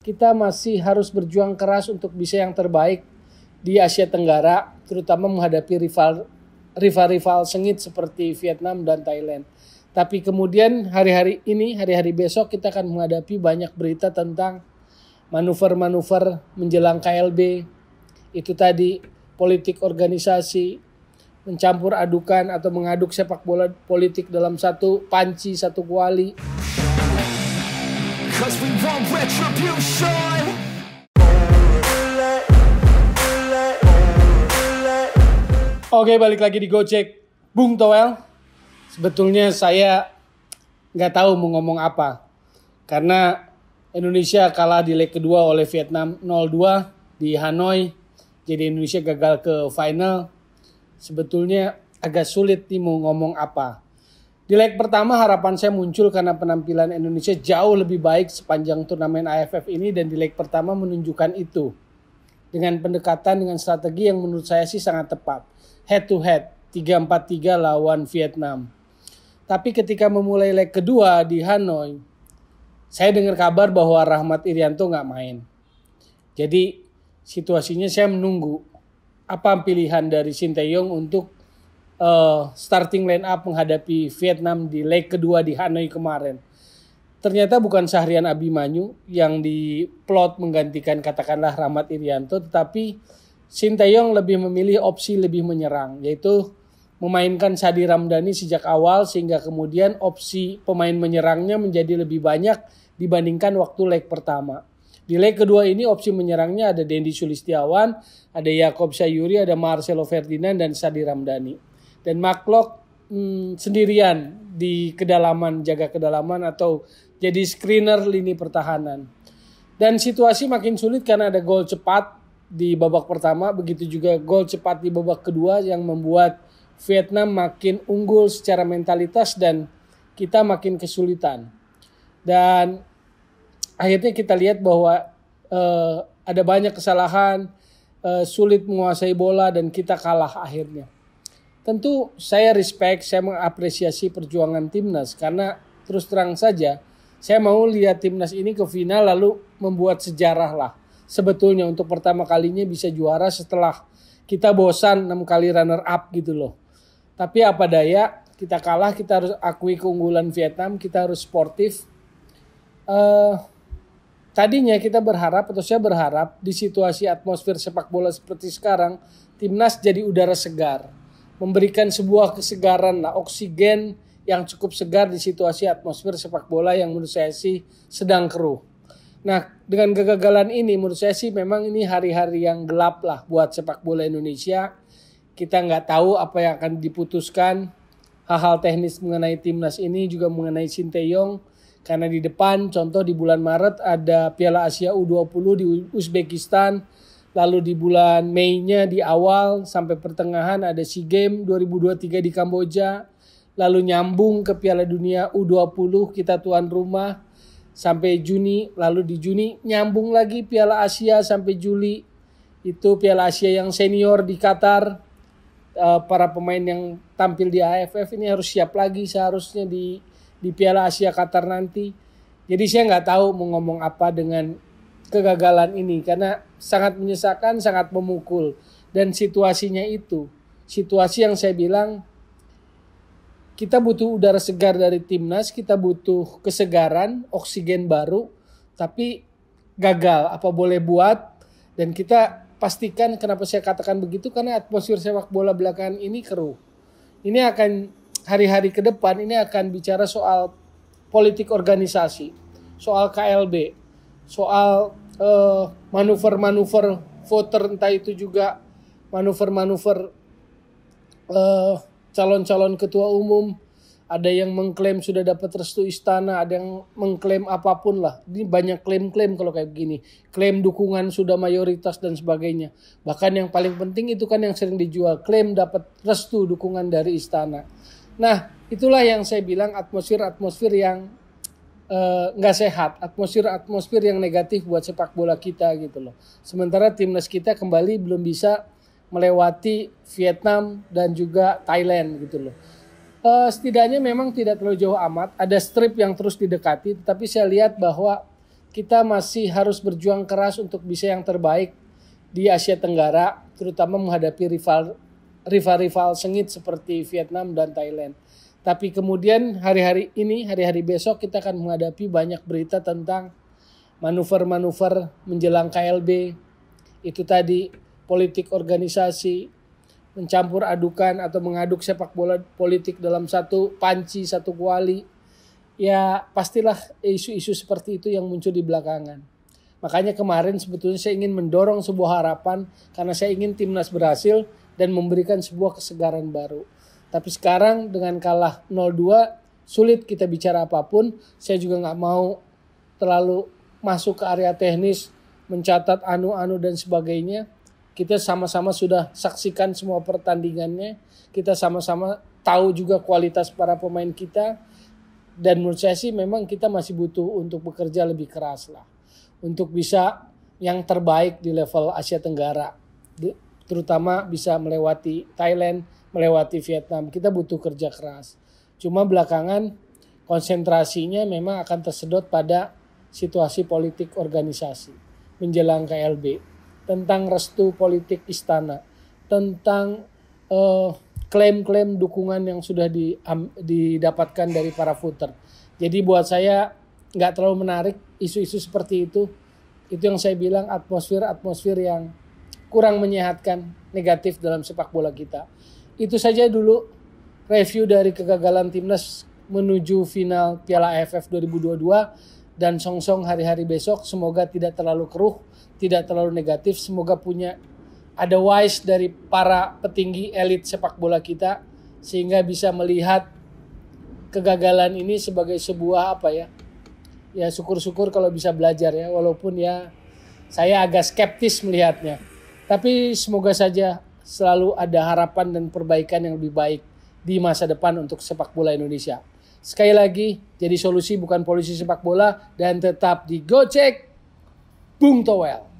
kita masih harus berjuang keras untuk bisa yang terbaik di Asia Tenggara, terutama menghadapi rival-rival sengit seperti Vietnam dan Thailand. Tapi kemudian hari-hari besok kita akan menghadapi banyak berita tentang manuver-manuver menjelang KLB. Itu tadi politik organisasi, mencampur adukan atau mengaduk sepak bola politik dalam satu panci, satu kuali. Oke, balik lagi di Gojek Bung Toel. Sebetulnya saya nggak tahu mau ngomong apa, karena Indonesia kalah di leg kedua oleh Vietnam 0-2 di Hanoi. Jadi Indonesia gagal ke final. Sebetulnya agak sulit nih mau ngomong apa. Di leg pertama harapan saya muncul karena penampilan Indonesia jauh lebih baik sepanjang turnamen AFF ini, dan di leg pertama menunjukkan itu. Dengan pendekatan, dengan strategi yang menurut saya sih sangat tepat. Head to head, 3-4-3 lawan Vietnam. Tapi ketika memulai leg kedua di Hanoi, saya dengar kabar bahwa Rahmat Irianto nggak main. Jadi situasinya saya menunggu apa pilihan dari Sinteyong untuk starting line up menghadapi Vietnam di leg kedua di Hanoi kemarin. Ternyata bukan Syahrian Abimanyu yang diplot menggantikan katakanlah Rahmat Irianto, tetapi Sinteyong lebih memilih opsi lebih menyerang, yaitu memainkan Sadi Ramdhani sejak awal, sehingga kemudian opsi pemain menyerangnya menjadi lebih banyak dibandingkan waktu leg pertama. Di leg kedua ini opsi menyerangnya ada Dendi Sulistiawan, ada Yaakob Sayuri, ada Marcelo Ferdinand, dan Sadi Ramdhani. Dan Mark sendirian di kedalaman, jaga kedalaman atau jadi screener lini pertahanan. Dan situasi makin sulit karena ada gol cepat di babak pertama, begitu juga gol cepat di babak kedua yang membuat Vietnam makin unggul secara mentalitas dan kita makin kesulitan. Dan akhirnya kita lihat bahwa ada banyak kesalahan, sulit menguasai bola, dan kita kalah akhirnya. Tentu saya respect, saya mengapresiasi perjuangan timnas, karena terus terang saja saya mau lihat timnas ini ke final lalu membuat sejarah lah. Sebetulnya untuk pertama kalinya bisa juara setelah kita bosan 6 kali runner up gitu loh. Tapi apa daya, kita kalah, kita harus akui keunggulan Vietnam, kita harus sportif. Tadinya kita berharap, atau saya berharap di situasi atmosfer sepak bola seperti sekarang, timnas jadi udara segar, memberikan sebuah kesegaran lah, oksigen yang cukup segar di situasi atmosfer sepak bola yang menurut saya sih sedang keruh. Nah, dengan kegagalan ini menurut saya sih memang ini hari-hari yang gelap lah buat sepak bola Indonesia. Kita nggak tahu apa yang akan diputuskan, hal-hal teknis mengenai timnas ini, juga mengenai Sinteyong. Karena di depan, contoh di bulan Maret ada Piala Asia U20 di Uzbekistan. Lalu di bulan Mei-nya di awal sampai pertengahan ada SEA Games 2023 di Kamboja. Lalu nyambung ke Piala Dunia U20, kita tuan rumah sampai Juni. Lalu di Juni nyambung lagi Piala Asia sampai Juli. Itu Piala Asia yang senior di Qatar. Para pemain yang tampil di AFF ini harus siap lagi seharusnya di Piala Asia Qatar nanti. Jadi saya nggak tahu mau ngomong apa dengan kegagalan ini, karena sangat menyesakan, sangat memukul. Dan situasinya itu, situasi yang saya bilang kita butuh udara segar dari timnas, kita butuh kesegaran, oksigen baru, tapi gagal. Apa boleh buat, dan kita pastikan kenapa saya katakan begitu, karena atmosfer sepak bola belakangan ini keruh. Ini akan hari-hari ke depan ini akan bicara soal politik organisasi, soal KLB, soal manuver-manuver voter, entah itu juga manuver-manuver calon-calon ketua umum. Ada yang mengklaim sudah dapat restu istana, ada yang mengklaim apapun lah. Ini banyak klaim-klaim kalau kayak begini. Klaim dukungan sudah mayoritas dan sebagainya. Bahkan yang paling penting itu kan yang sering dijual, klaim dapat restu dukungan dari istana. Nah, itulah yang saya bilang atmosfer yang nggak sehat, atmosfer yang negatif buat sepak bola kita gitu loh. Sementara timnas kita kembali belum bisa melewati Vietnam dan juga Thailand gitu loh. Setidaknya memang tidak terlalu jauh amat, ada strip yang terus didekati, tetapi saya lihat bahwa kita masih harus berjuang keras untuk bisa yang terbaik di Asia Tenggara, terutama menghadapi rival-rival sengit seperti Vietnam dan Thailand. Tapi kemudian hari-hari besok kita akan menghadapi banyak berita tentang manuver-manuver menjelang KLB. Itu tadi politik organisasi, mencampur adukan atau mengaduk sepak bola politik dalam satu panci, satu kuali. Ya pastilah isu-isu seperti itu yang muncul di belakangan. Makanya kemarin sebetulnya saya ingin mendorong sebuah harapan karena saya ingin timnas berhasil dan memberikan sebuah kesegaran baru. Tapi sekarang dengan kalah 0-2 sulit kita bicara apapun. Saya juga nggak mau terlalu masuk ke area teknis, mencatat anu-anu dan sebagainya. Kita sama-sama sudah saksikan semua pertandingannya. Kita sama-sama tahu juga kualitas para pemain kita. Dan menurut saya sih memang kita masih butuh untuk bekerja lebih keras lah. Untuk bisa yang terbaik di level Asia Tenggara. Terutama bisa melewati Thailand, melewati Vietnam. Kita butuh kerja keras. Cuma belakangan konsentrasinya memang akan tersedot pada situasi politik organisasi menjelang KLB. Tentang restu politik istana. Tentang klaim-klaim dukungan yang sudah didapatkan dari para voter. Jadi buat saya nggak terlalu menarik isu-isu seperti itu. Itu yang saya bilang atmosfer yang kurang menyehatkan, negatif dalam sepak bola kita. Itu saja dulu review dari kegagalan timnas menuju final Piala AFF 2022 dan songsong hari-hari besok. Semoga tidak terlalu keruh, tidak terlalu negatif. Semoga ada wise dari para petinggi elit sepak bola kita sehingga bisa melihat kegagalan ini sebagai sebuah ya syukur-syukur kalau bisa belajar ya, walaupun ya saya agak skeptis melihatnya. Tapi semoga saja selalu ada harapan dan perbaikan yang lebih baik di masa depan untuk sepak bola Indonesia. Sekali lagi, jadi solusi bukan polisi sepak bola dan tetap di Gocek Bung Towel.